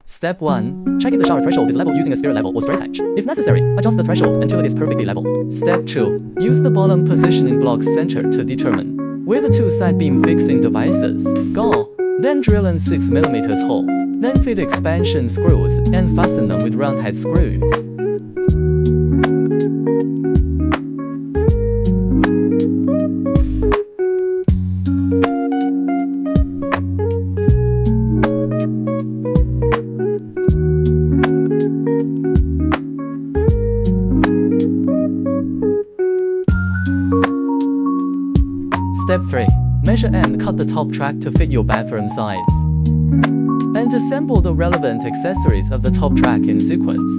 Step 1. Check if the shower threshold is level using a spirit level or straight edge. If necessary, adjust the threshold until it is perfectly level. Step 2. Use the bottom positioning block center to determine where the two side beam fixing devices go. Then drill in 6mm hole. Then fit expansion screws and fasten them with round head screws. Step 3. Measure and cut the top track to fit your bathroom size. And assemble the relevant accessories of the top track in sequence.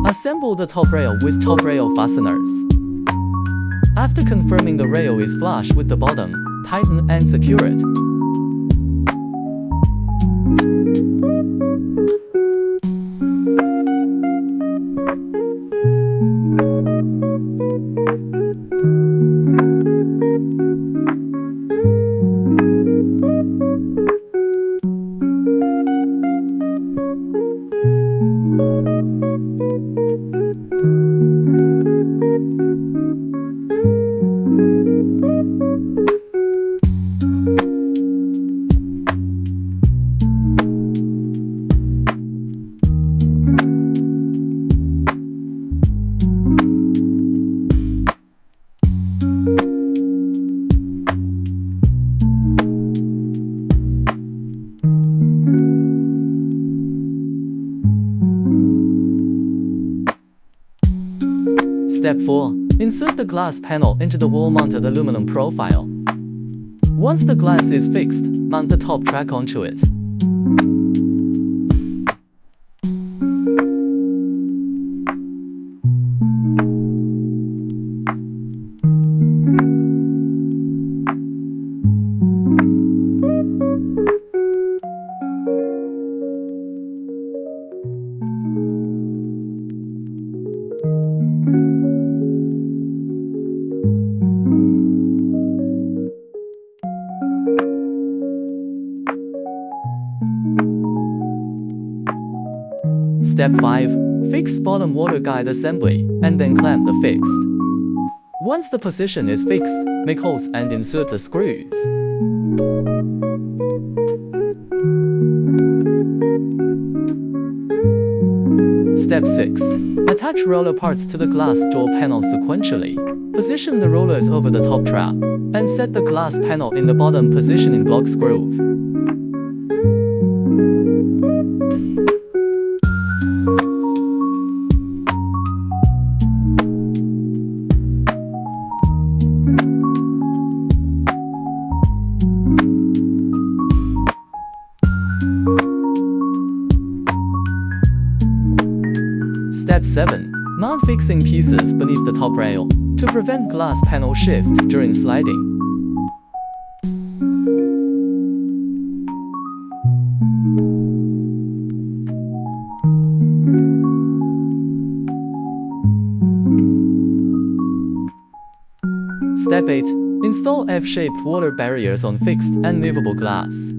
Assemble the top rail with top rail fasteners. After confirming the rail is flush with the bottom, tighten and secure it. Step 4. Insert the glass panel into the wall-mounted aluminum profile. Once the glass is fixed, mount the top track onto it. Step 5. Fix bottom water guide assembly, and then clamp the fixed. Once the position is fixed, make holes and insert the screws. Step 6. Attach roller parts to the glass door panel sequentially. Position the rollers over the top track, and set the glass panel in the bottom positioning block groove. Step 7. Mount fixing pieces beneath the top rail to prevent glass panel shift during sliding. Step 8. Install F-shaped water barriers on fixed and movable glass.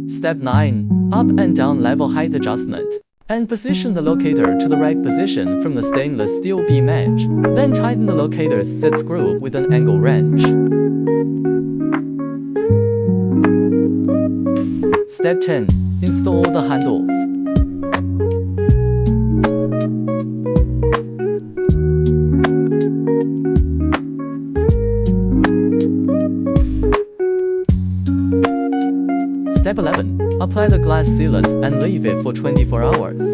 Step 9. Up and down level height adjustment. And position the locator to the right position from the stainless steel beam edge. Then tighten the locator's set screw with an angle wrench. Step 10. Install the handles. Step 11. Apply the glass sealant and leave it for 24 hours.